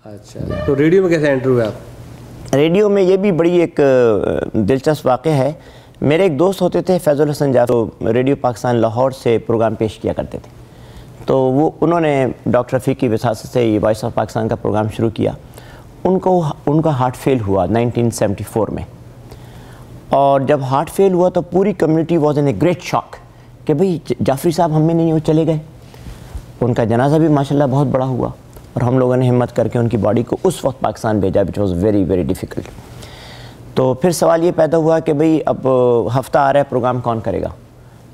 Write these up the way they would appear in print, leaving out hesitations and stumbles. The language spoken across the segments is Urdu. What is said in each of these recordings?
اچھا، تو ریڈیو میں کیسے انٹر ہوئے آپ؟ ریڈیو میں یہ بھی بڑی ایک دلچسپ واقعہ ہے. میرے ایک دوست ہوتے تھے فیض الحسن جعفری، ریڈیو پاکستان لاہور سے پروگرام پیش کیا کرتے تھے. تو انہوں نے ڈاکٹر رفیق کی وساطت سے یہ وائس آف پاکستان کا پروگرام شروع کیا. ان کا ہارٹ فیل ہوا 1974 میں، اور جب ہارٹ فیل ہوا تو پوری community was in a great shock کہ بھئی جعفری صاحب ہم میں نہیں، وہ چلے گئے. ان کا جنازہ بھی ماشاءاللہ بہت بڑا ہوا، اور ہم لوگوں نے ہمت کر کے ان کی باڈی کو اس وقت پاکستان بھیجا، which was very very difficult. تو پھر سوال یہ پیدا ہوا کہ بھئی اب ہفتہ آ رہا ہے، پروگرام کون کرے گا؟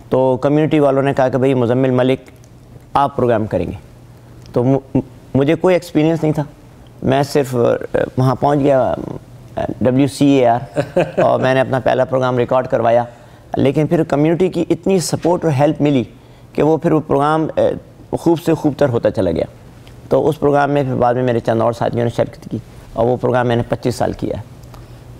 تو کمیونٹی والوں نے کہا کہ بھئی مزمل ملک آپ پروگرام کریں گے. تو مجھے کوئی ایکسپیرینس نہیں تھا، میں صرف وہاں پہنچ گیا WCAR اور میں نے اپنا پہلا پروگرام ریکارڈ کروایا. لیکن پھر کمیونٹی کی اتنی سپورٹ اور ہیلپ ملی کہ وہ پھر وہ پروگرام خوب سے خوب تر ہوتا چلا گیا. تو اس پروگرام میں پھر بعد میں میرے چند اور ساتھیوں نے شرکت کی، اور وہ پروگرام میں نے 25 سال کیا ہے.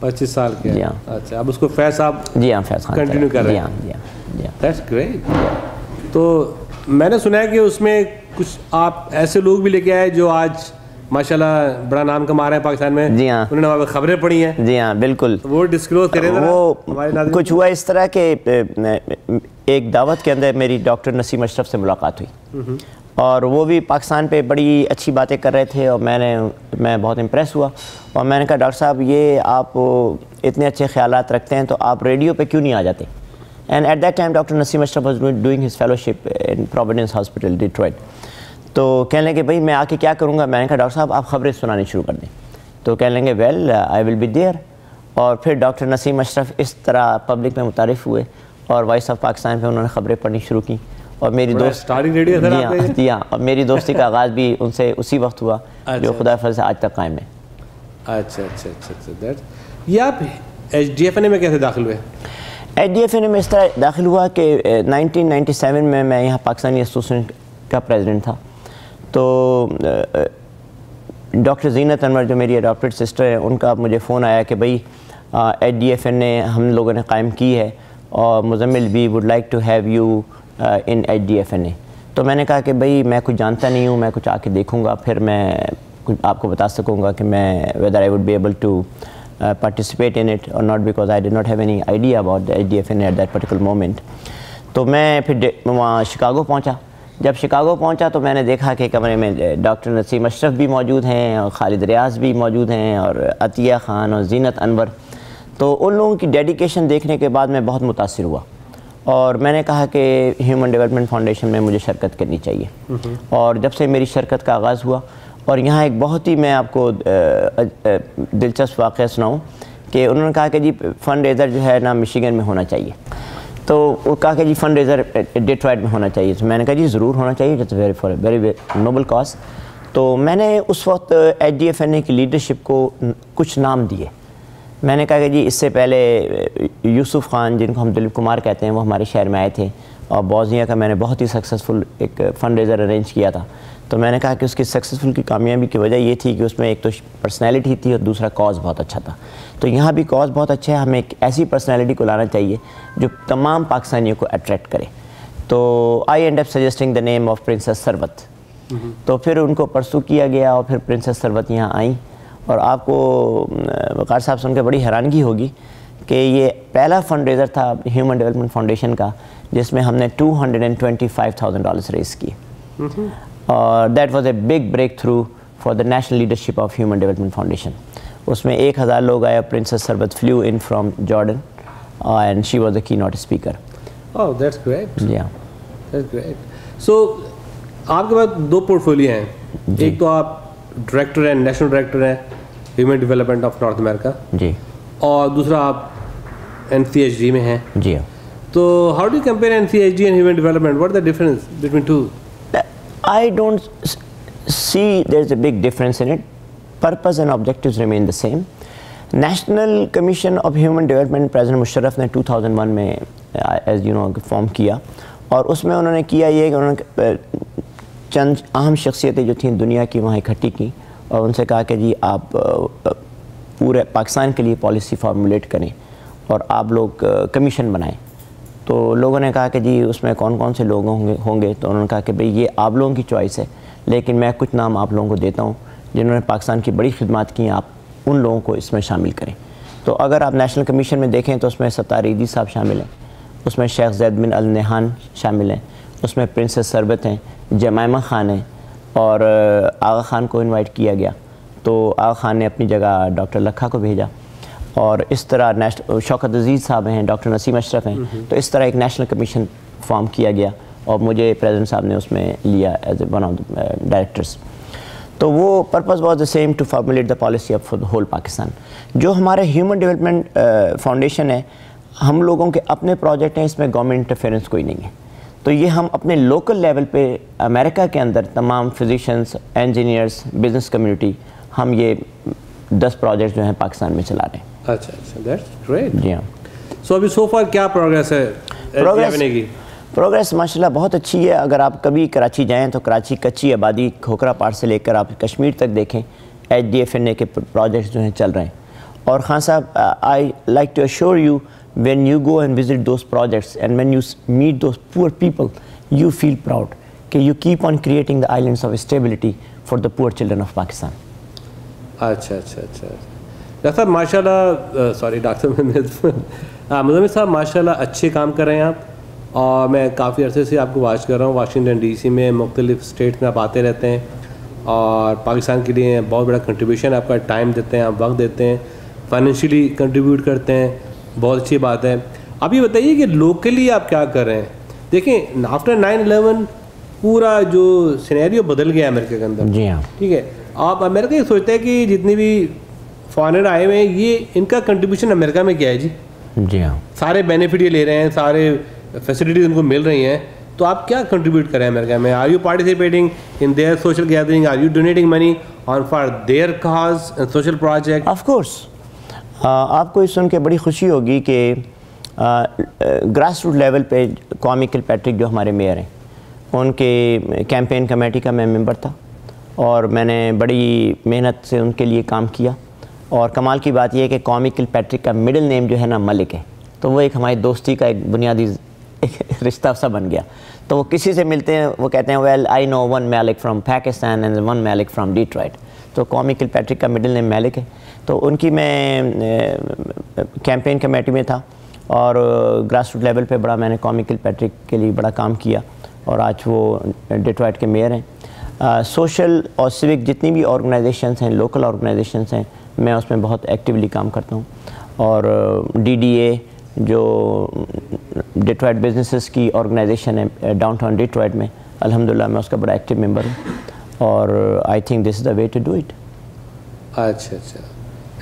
25 سال کیا؟ جی ہاں. اچھا، اب اس کو فیض صاحب جی ہاں، فیض خان کنٹینیو کر رہے ہیں؟ جی ہاں. That's great. تو میں نے سنا ہے کہ اس میں کچھ آپ ایسے لوگ بھی لے کے آئے جو آج ماشاءاللہ بڑا نام کما رہے ہیں پاکستان میں. جی ہاں. انہوں نے وہاں پہ خبریں پڑھی ہیں. جی ہاں بالکل. وہ ڈسکلوز کریں ذرا. وہ کچھ ہوا اس طرح کہ ایک دعوت کے اندر میری ڈاکٹر نسیم اشرف سے ملاقات ہوئی، اور وہ بھی پاکستان پہ بڑی اچھی باتیں کر رہے تھے، اور میں بہت امپریس ہوا. اور میں نے کہا ڈاکٹر صاحب یہ آپ اتنے اچھے خیالات رکھتے ہیں تو آپ ریڈیو پہ کیوں نہیں آ جاتے؟ And at that time doctor Naseem Ashraf was doing his fellowship in Providence hospital Detroit. تو کہنے لگے بھائی میں آ کے کیا کروں گا؟ میں نے کہا ڈاکٹر صاحب آپ خبریں سنانی شروع کر دیں. تو کہنے لگے well I will be there. اور پھر ڈاکٹر نسیم اشرف اس طرح پبلک میں متعارف ہوئے، اور وائس آف پاکستان پہ انہوں نے خبریں پڑھنی شروع کی. اور میری دوست جی ہاں، اور میری دوستی کا آغاز بھی ان سے اسی وقت ہوا، جو خدا فضل سے آج تک قائم ہے. اچھا اچھا اچھا اچھا. یہ آپ HDFNA میں کیسے داخل ہوئے؟ HDFNA میں اس طرح داخل ہوا کہ 1997 میں یہاں پاکستانی ایسوسیشن کا پریزیڈنٹ تھا. تو ڈاکٹر زینت انور جو میری اڈاپٹڈ سسٹر ہے، ان کا مجھے فون آیا کہ بھئی HDFNA ہم لوگوں نے قائم کی ہے، اور Muzammil we would like to have you in HDFNA. تو میں نے کہا کہ بھئی میں کچھ جانتا نہیں ہوں، میں کچھ آ کے دیکھوں گا، پھر میں کچھ آپ کو بتا سکوں گا کہ میں whether I would be able to participate in it or not, because I did not have any idea about the HDFNA at that particular moment. تو میں پھر وہاں شکاگو پہنچا. جب شکاگو پہنچا تو میں نے دیکھا کہ کمرے میں ڈاکٹر نسیم اشرف بھی موجود ہیں، اور خالد ریاض بھی موجود ہیں، اور عطیہ خان اور زینت انور. تو ان لوگوں کی ڈیڈیکیشن دیکھنے کے بعد میں بہت متاثر ہوا، اور میں نے کہا کہ ہیومن ڈیولپمنٹ فاؤنڈیشن میں مجھے شرکت کرنی چاہیے. اور جب سے میری شرکت کا آغاز ہوا، اور یہاں ایک بہت ہی میں آپ کو دلچسپ واقعہ سناؤں کہ انہوں نے کہا کہ جی فنڈ ریزر جو ہے نا مشیگن میں ہونا چاہیے. تو وہ کہا کہ جی فنڈ ریزر ڈیٹرائٹ میں ہونا چاہیے. تو میں نے کہا جی ضرور ہونا چاہیے، اٹس ویری نوبل کاز. تو میں نے اس وقت HDFNA کی لیڈرشپ کو کچھ نام دیے. میں نے کہا کہ جی اس سے پہلے یوسف خان، جن کو ہم دلیپ کمار کہتے ہیں، وہ ہمارے شہر میں آئے تھے، اور بوزنیا کا میں نے بہت ہی سکسیزفل ایک فنڈ ریزر ارینج کیا تھا. تو میں نے کہا کہ اس کی سکسیزفل کی کامیابی کی وجہ یہ تھی کہ اس میں ایک تو پرسنالٹی تھی، اور دوسرا کاز بہت اچھا تھا. تو یہاں بھی کاز بہت اچھا ہے، ہمیں ایک ایسی پرسنالٹی کو لانا چاہیے جو تمام پاکستانیوں کو اٹریکٹ کرے. تو I end up suggesting the name of princess Sarwat. تو پھر ان کو پرسو کیا گیا، اور پھر پرنسس سروت یہاں آئیں. اور آپ کو وقار صاحب سن کے بڑی حیرانگی ہوگی کہ یہ پہلا فنڈ ریزر تھا ہیومن ڈیولپمنٹ فاؤنڈیشن کا جس میں ہم نے $225,000 ریز کیے. اور that was a big break through for the national leadership of human development foundation. اس میں 1,000 لوگ آئے. Princess Sarwat flew in from Jordan and she was the key note speaker. Oh, that's great. Yeah. That's great. So آپ کے پاس 2 پورٹ فولیو ہیں. ایک تو آپ ڈائریکٹر ہیں، نیشنل ڈائریکٹر ہیں ہیومن ڈیولپمنٹ آف نارتھ امریکہ. جی. اور دوسرا آپ NCHD میں ہیں. جی. تو how do you compare NCHD and human development? What is the difference between two? I don't see there's a big difference in it. Purpose and objectives remain the same. National Commission of Human Development President Musharraf نے 2001 میں as you know فارم کیا, اور اس میں انہوں نے کیا یہ کہ انہوں نے چند اہم شخصیتیں جو تھیں دنیا کی وہاں اکٹھی کی, اور ان سے کہا کہ جی آپ پورے پاکستان کے لیے پالیسی فارمولیٹ کریں اور آپ لوگ کمیشن بنائیں. تو لوگوں نے کہا کہ جی اس میں کون کون سے لوگ ہوں گے, تو انہوں نے کہا کہ بھئی یہ آپ لوگوں کی چوائس ہے, لیکن میں کچھ نام آپ لوگوں کو دیتا ہوں جنہوں نے پاکستان کی بڑی خدمات کی ہیں، آپ ان لوگوں کو اس میں شامل کریں۔ تو اگر آپ نیشنل کمیشن میں دیکھیں تو اس میں ستار ایدھی صاحب شامل ہیں، اس میں شیخ زید بن النہان شامل ہیں، اس میں پرنسس سربت ہیں، جمائمہ خان ہیں، اور آغا خان کو انوائٹ کیا گیا تو آغا خان نے اپنی جگہ ڈاکٹر لکھا کو بھیجا، اور اس طرح شوکت عزیز صاحب ہیں، ڈاکٹر نسیم اشرف ہیں، تو اس طرح ایک نیشنل کمیشن فارم کیا گیا اور مجھے پریزیڈنٹ صاحب نے اس میں لیا as a one of the directors. تو وہ purpose was the same to formulate the policy of the whole Pakistan. جو ہمارے ہیومن ڈیولپمنٹ فاؤنڈیشن ہے، ہم لوگوں کے اپنے پروجیکٹ ہیں، اس میں گورنمنٹ انٹرفیئرنس کوئی نہیں ہے، تو یہ ہم اپنے لوکل لیول پہ امریکہ کے اندر تمام فزیشینس، انجینئرس، بزنس کمیونٹی، ہم یہ 10 پروجیکٹ جو ہیں پاکستان میں چلا رہے ہیں۔ اچھا اچھا، دیٹس گریٹ۔ جی ہاں، سو ابھی سو فار کیا پروگریس ہے پروگریس ماشاءاللہ بہت اچھی ہے۔ اگر آپ کبھی کراچی جائیں تو کراچی کچی آبادی کھوکھرا پاٹ سے لے کر آپ کشمیر تک دیکھیں، HDFNA کے پروجیکٹس جو ہیں چل رہے ہیں۔ اور خان صاحب، I like to assure you when you go and visit those projects and when you meet those poor people, you feel proud کہ you keep on creating the islands of stability for the poor children of Pakistan۔ اچھا اچھا اچھا، ڈاکٹر صاحب ماشاء اللہ، سوری ڈاکٹر مزمل صاحب، ماشاء اللہ اچھے کام کر رہے ہیں آپ، اور میں کافی عرصے سے آپ کو واچ کر رہا ہوں، واشنگٹن DC میں مختلف اسٹیٹس میں آپ آتے رہتے ہیں، اور پاکستان کے لیے بہت بڑا کنٹریبیوشن، آپ کا ٹائم دیتے ہیں، آپ وقت دیتے ہیں، فائنینشلی کنٹریبیوٹ کرتے ہیں، بہت اچھی بات ہے۔ اب یہ بتائیے کہ لوکلی آپ کیا کر رہے ہیں؟ دیکھیں آفٹر 9/11 پورا جو سینیریو بدل گیا ہے امریکہ کے اندر۔ جی ہاں، ٹھیک ہے، آپ امریکہ یہ سوچتے ہیں کہ جتنی بھی فارنر آئے ہوئے ہیں، یہ ان کا کنٹریبیوشن امریکہ میں کیا ہے جی؟ جی ہاں، سارے بینیفٹ یہ لے رہے ہیں، سارے فیسلٹیز ان کو مل رہی ہیں، تو آپ کیا کنٹریبیوٹ کریں امریکہ میں؟ Are you participating in their social gathering? Are you donating money on for their cause and social project? Of course, آپ کو یہ سن کے بڑی خوشی ہوگی کہ گراس روٹ لیول پہ قومی کل پیٹرک جو ہمارے میئر ہیں، ان کے کیمپین کمیٹی کا میں ممبر تھا، اور میں نے بڑی محنت سے ان کے لیے کام کیا۔ اور کمال کی بات یہ ہے کہ قومی کل پیٹرک کا مڈل نیم جو ہے نا ملک ہے، تو وہ ایک ہماری دوستی کا ایک بنیادی رشتہ سا بن گیا۔ تو وہ کسی سے ملتے ہیں، وہ کہتے ہیں well I know one Malik from Pakistan and one Malik from Detroit, تو قومی کل پیٹرک کا مڈل نیم مالک ہے۔ تو ان کی میں کیمپین کمیٹی میں تھا، اور گراس روٹ لیول پہ بڑا میں نے قومی کل پیٹرک کے لیے بڑا کام کیا، اور آج وہ ڈیٹرائٹ کے میئر ہیں۔ سوشل اور سوک جتنی بھی آرگنائزیشنس ہیں، لوکل آرگنائزیشنس ہیں، میں اس میں بہت ایکٹیولی کام کرتا ہوں، اور DDA جو ڈیٹرائٹ بزنسز کی آرگنائزیشن ہے ڈاؤن ٹاؤن ڈیٹرائٹ میں، الحمدللہ میں اس کا بڑا ایکٹیو ممبر ہوں، اور I think this is the way to do it. اچھا اچھا،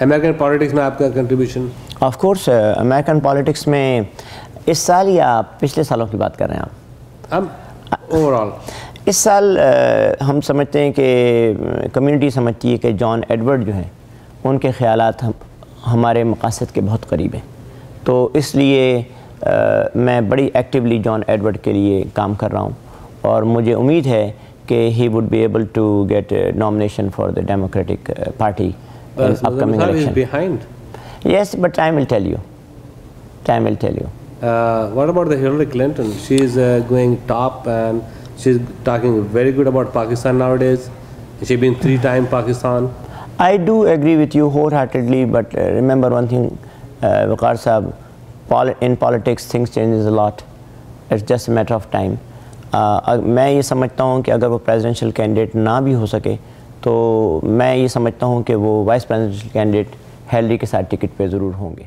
امریکن پالیٹکس میں آپ کا contribution? Of course, American politics میں اس سال یا پچھلے سالوں کی بات کر رہے ہیں آپ؟ ہم اوور آل اس سال ہم سمجھتے ہیں کہ کمیونٹی سمجھتی ہے کہ جان ایڈورڈ جو ہیں، ان کے خیالات ہمارے مقاصد کے بہت قریب ہیں، تو اس لیے میں بڑی ایکٹیولی جان ایڈورڈ کے لیے کام کر رہا ہوں، اور مجھے امید ہے کہ he would be able to get nomination for the Democratic party in upcoming election. Behind? Yes, but time will tell you. Time will tell you. What about the Hillary Clinton? She is going top, and she's talking very good about Pakistan nowadays. She's been 3-time Pakistan. I do agree with you wholeheartedly, but remember one thing, Waqar Saab, in politics things changes a lot. It's just a matter of time. میں یہ سمجھتا ہوں کہ اگر وہ پریزیڈنشیل کینڈیڈیٹ نہ بھی ہو سکے تو میں یہ سمجھتا ہوں کہ وہ وائس پریزیڈنشیل کینڈیڈیٹ ہیلری کے ساتھ ٹکٹ پہ ضرور ہوں گے۔